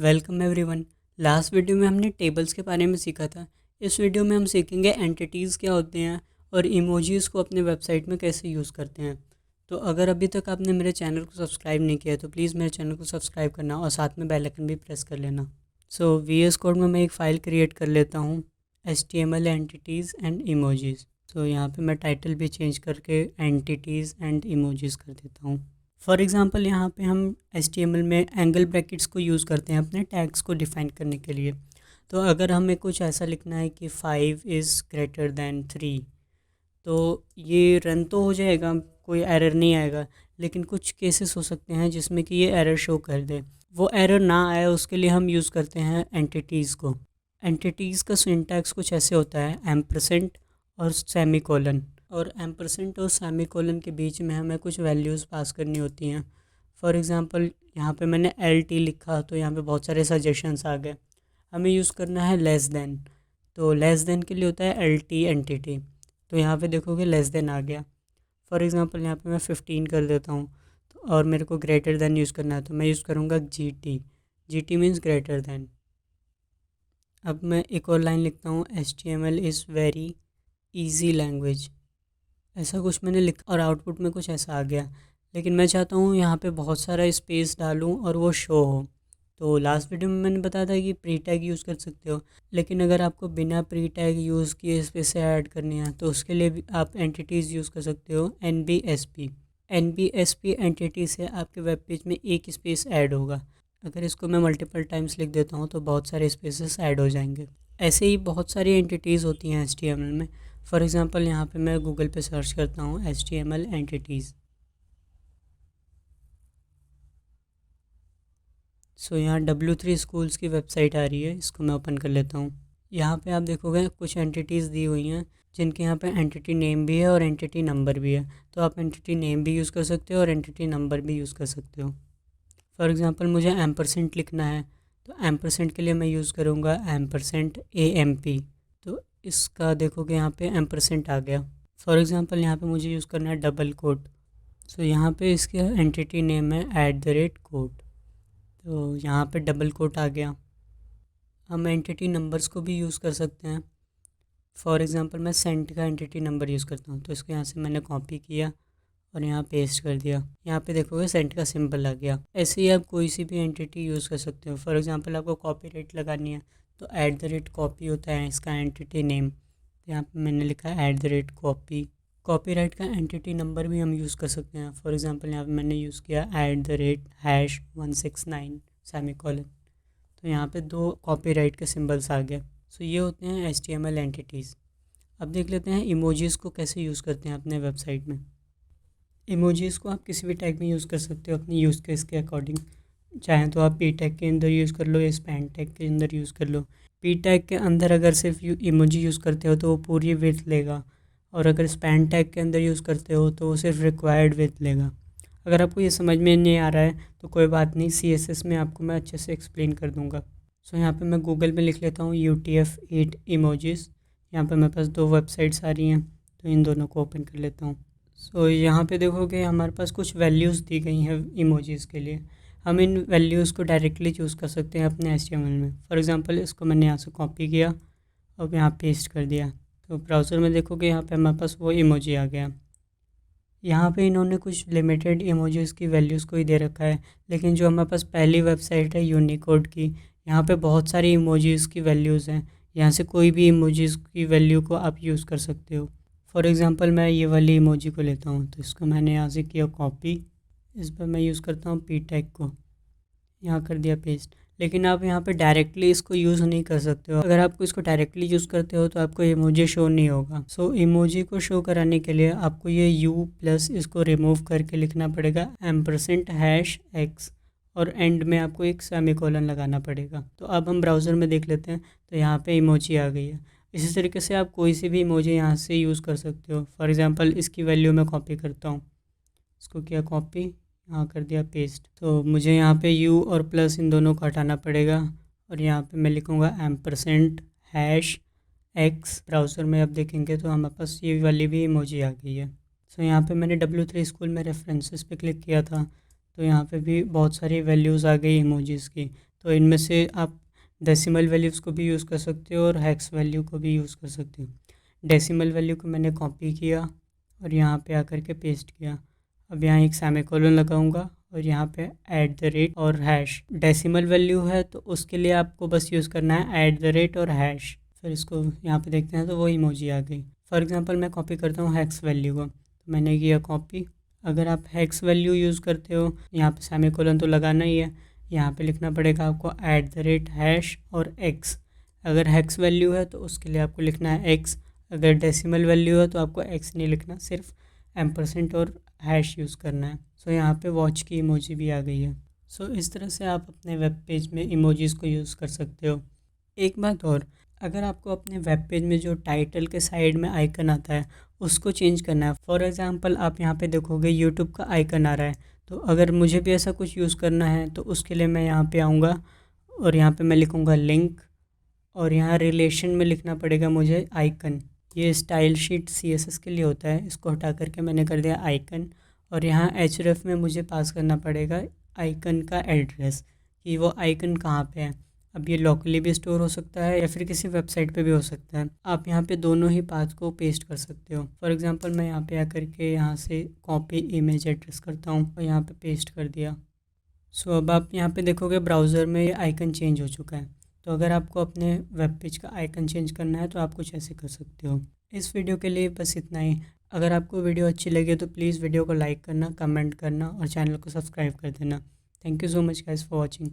Welcome everyone. Last video में हमने tables के बारे में सीखा था। इस वीडियो में हम सीखेंगे एंटिटीज़ क्या होते हैं और इमोजीज़ को अपने वेबसाइट में कैसे यूज़ करते हैं। तो अगर अभी तक आपने मेरे चैनल को सब्सक्राइब नहीं किया तो प्लीज़ मेरे चैनल को सब्सक्राइब करना और साथ में बेल आइकन भी प्रेस कर लेना। सो VS कोड में मैं एक फ़ाइल क्रिएट कर लेता हूँ, HTML एंटिटीज़ एंड इमोजीज़। सो यहाँ पे मैं टाइटल भी चेंज करके एंटिटीज़ एंड इमोजीज़ कर देता हूँ। फॉर एग्ज़ाम्पल यहाँ पे हम HTML में एंगल ब्रैकेट्स को यूज़ करते हैं अपने टैग्स को डिफ़ाइन करने के लिए। तो अगर हमें कुछ ऐसा लिखना है कि 5 इज़ ग्रेटर दैन 3, तो ये रन तो हो जाएगा, कोई एरर नहीं आएगा, लेकिन कुछ केसेस हो सकते हैं जिसमें कि ये एरर शो कर दे। वो एरर ना आए उसके लिए हम यूज़ करते हैं एंटिटीज़ को। एंटिटीज़ का सिंटैक्स कुछ ऐसे होता है, एम्परसेंट और सेमीकोलन। और एम्परसेंट और सेमीकोलन के बीच में हमें कुछ वैल्यूज़ पास करनी होती हैं। फॉर एग्ज़ाम्पल यहाँ पे मैंने LT लिखा तो यहाँ पे बहुत सारे सजेशंस आ गए। हमें यूज़ करना है लेस देन, तो लेस देन के लिए होता है LT एंटिटी। तो यहाँ पे देखोगे लेस देन आ गया। फॉर एग्ज़ाम्पल यहाँ पे मैं 15 कर देता हूँ और मेरे को ग्रेटर देन यूज़ करना है तो मैं यूज़ करूँगा GT। GT means greater than. अब मैं एक और लाइन लिखता हूँ, HTML is very easy language. ऐसा कुछ मैंने लिखा और आउटपुट में कुछ ऐसा आ गया, लेकिन मैं चाहता हूँ यहाँ पे बहुत सारा स्पेस डालूँ और वो शो हो। तो लास्ट वीडियो में मैंने बताया था कि प्री टैग यूज़ कर सकते हो, लेकिन अगर आपको बिना प्री टैग यूज़ किए स्पेस से ऐड करनी है तो उसके लिए भी आप एंटिटीज़ यूज़ कर सकते हो, NBSP। NBSP एंटिटी से आपके वेब पेज में एक स्पेस ऐड होगा। अगर इसको मैं मल्टीपल टाइम्स लिख देता हूँ तो बहुत सारे स्पेसेस ऐड हो जाएंगे। ऐसे ही बहुत सारी एंटिटीज़ होती हैं HTML में। फॉर एग्ज़ाम्पल यहाँ पे मैं गूगल पे सर्च करता हूँ HTML एंटिटीज़। सो यहाँ W3 स्कूल्स की वेबसाइट आ रही है, इसको मैं ओपन कर लेता हूँ। यहाँ पे आप देखोगे कुछ एंटिटीज़ दी हुई हैं जिनके यहाँ पे एंटिटी नेम भी है और एंटिटी नंबर भी है। तो आप एंटिटी नेम भी यूज़ कर सकते हो और एंटिटी नंबर भी यूज़ कर सकते हो। फॉर एग्ज़ाम्पल मुझे एम्परसेंट लिखना है तो एम्परसेंट के लिए मैं यूज़ करूँगा एम्परसेंट AMP। तो इसका देखोगे यहाँ पे एम्परसेंट आ गया। फॉर एग्ज़ाम्पल यहाँ पे मुझे यूज़ करना है डबल कोट। सो यहाँ पे इसके एंटिटी नेम है @कोट। तो यहाँ पे डबल कोट आ गया। हम एंटिटी नंबर्स को भी यूज़ कर सकते हैं। फॉर एग्ज़ाम्पल मैं सेंट का एंटिटी नंबर यूज़ करता हूँ तो इसको यहाँ से मैंने कॉपी किया और यहाँ पेस्ट कर दिया। यहाँ पे देखोगे सेंट का सिंबल आ गया। ऐसे ही आप कोई सी भी एंटिटी यूज़ कर सकते हो। फॉर एग्ज़ाम्पल आपको कॉपीराइट लगानी है तो @कॉपी होता है इसका एंटिटी नेम। यहाँ पे मैंने लिखा है @कॉपी। कॉपीराइट का एंटिटी नंबर भी हम यूज़ कर सकते हैं। फॉर एग्ज़ाम्पल यहाँ पे मैंने यूज़ किया ##169 सेमीकोलन। तो यहाँ पे 2 कॉपीराइट के सिंबल्स आ गए। सो ये होते हैं HTML एंटिटीज़। अब देख लेते हैं इमोजीज़ को कैसे यूज़ करते हैं अपने वेबसाइट में। इमोजीज़ को आप किसी भी टैग में यूज़ कर सकते हो अपनी यूज़ केस के अकॉर्डिंग। चाहें तो आप P टैग के अंदर यूज़ कर लो या स्पैन टैग के अंदर यूज़ कर लो। P टैग के अंदर अगर सिर्फ इमोजी यूज़ करते हो तो वो पूरी विड्थ लेगा, और अगर स्पैन टैग के अंदर यूज़ करते हो तो वो सिर्फ रिक्वायर्ड विड्थ लेगा। अगर आपको ये समझ में नहीं आ रहा है तो कोई बात नहीं, CSS में आपको मैं अच्छे से एक्सप्लेन कर दूँगा। सो यहाँ पे मैं गूगल में लिख लेता हूँ UTF-8 इमोजीज़। यहाँ पे मेरे पास 2 वेबसाइट्स आ रही हैं तो इन दोनों को ओपन कर लेता हूँ। सो यहाँ पे देखोगे हमारे पास कुछ वैल्यूज़ दी गई हैं इमोजीज़ के लिए। हम इन वैल्यूज़ को डायरेक्टली चूज़ कर सकते हैं अपने HTML में। फॉर एग्ज़ाम्पल इसको मैंने यहाँ से कॉपी किया और यहाँ पेस्ट कर दिया तो ब्राउज़र में देखोगे यहाँ पे हमारे पास वो इमोजी आ गया। यहाँ पे इन्होंने कुछ लिमिटेड इमोजीज़ की वैल्यूज़ को ही दे रखा है, लेकिन जो हमारे पास पहली वेबसाइट है यूनिकोड की, यहाँ पे बहुत सारी इमोजीज़ की वैल्यूज़ हैं। यहाँ से कोई भी इमोजीज़ की वैल्यू को आप यूज़ कर सकते हो। फॉर एग्ज़ाम्पल मैं ये वाली इमोजी को लेता हूँ तो इसको मैंने यहाँ से किया कॉपी। इस पर मैं यूज़ करता हूँ P टैग को, यहाँ कर दिया पेस्ट। लेकिन आप यहाँ पे डायरेक्टली इसको यूज़ नहीं कर सकते हो। अगर आपको इसको डायरेक्टली यूज़ करते हो तो आपको इमोजी शो नहीं होगा। सो इमोजी को शो कराने के लिए आपको ये U+ इसको रिमूव करके लिखना पड़ेगा $X और एंड में आपको एक सेमीकोलन लगाना पड़ेगा। तो अब हम ब्राउज़र में देख लेते हैं तो यहाँ पे इमोजी आ गई है। इसी तरीके से आप कोई सी भी इमोजी यहाँ से यूज़ कर सकते हो। फॉर एग्ज़ाम्पल इसकी वैल्यू मैं कॉपी करता हूँ, इसको किया कॉपी, यहाँ कर दिया पेस्ट। तो मुझे यहाँ पे U और प्लस इन दोनों को हटाना पड़ेगा और यहाँ पे मैं लिखूँगा $X। ब्राउज़र में अब देखेंगे तो हमारे पास ये वाली भी इमोजी आ गई है। सो यहाँ पे मैंने W3 स्कूल में रेफरेंसेस पे क्लिक किया था तो यहाँ पे भी बहुत सारी वैल्यूज़ आ गई इमोजीज़ की। तो इनमें से आप डेसिमल वैल्यूज़ को भी यूज़ कर सकते हो और हेक्स वैल्यू को भी यूज़ कर सकते हो। डेसिमल वैल्यू को मैंने कॉपी किया और यहाँ पे आकर के पेस्ट किया। अब यहाँ एक सेमीकोलन लगाऊंगा और यहाँ पे @ और हैश। डेसिमल वैल्यू है तो उसके लिए आपको बस यूज़ करना है @ और हैश। फिर इसको यहाँ पे देखते हैं तो वो इमोजी आ गई। फॉर एग्ज़ाम्पल मैं कॉपी करता हूँ हेक्स वैल्यू को, तो मैंने किया कॉपी। अगर आप हेक्स वैल्यू यूज़ करते हो, यहाँ पे सेमीकोलन तो लगाना ही है, यहाँ पे लिखना पड़ेगा आपको @ हैश और एक्स। अगर हेक्स वैल्यू है तो उसके लिए आपको लिखना है एक्स। अगर डेसिमल वैल्यू है तो आपको एक्स नहीं लिखना, सिर्फ एम्परसेंट और हैश यूज़ करना है। सो यहाँ पे वॉच की इमोजी भी आ गई है। सो इस तरह से आप अपने वेब पेज में इमोजीज़ को यूज़ कर सकते हो। एक बात और, अगर आपको अपने वेब पेज में जो टाइटल के साइड में आइकन आता है उसको चेंज करना है, फॉर एग्ज़ाम्पल आप यहाँ पे देखोगे यूट्यूब का आइकन आ रहा है, तो अगर मुझे भी ऐसा कुछ यूज़ करना है तो उसके लिए मैं यहाँ पे आऊँगा और यहाँ पे मैं लिखूँगा लिंक और यहाँ रिलेशन में लिखना पड़ेगा मुझे आइकन। ये स्टाइल शीट CSS के लिए होता है, इसको हटा करके मैंने कर दिया आइकन। और यहाँ href में मुझे पास करना पड़ेगा आइकन का एड्रेस कि वो आइकन कहाँ पे है। अब ये लोकली भी स्टोर हो सकता है या फिर किसी वेबसाइट पे भी हो सकता है। आप यहाँ पे दोनों ही पाथ को पेस्ट कर सकते हो। फॉर एग्ज़ाम्पल मैं यहाँ पे आकर के यहाँ से कॉपी इमेज एड्रेस करता हूँ और यहाँ पे पेस्ट कर दिया। सो अब आप यहाँ पे देखोगे ब्राउज़र में ये आइकन चेंज हो चुका है। तो अगर आपको अपने वेब पेज का आइकन चेंज करना है तो आप कुछ ऐसे कर सकते हो। इस वीडियो के लिए बस इतना ही। अगर आपको वीडियो अच्छी लगे तो प्लीज़ वीडियो को लाइक करना, कमेंट करना और चैनल को सब्सक्राइब कर देना। Thank you so much guys for watching.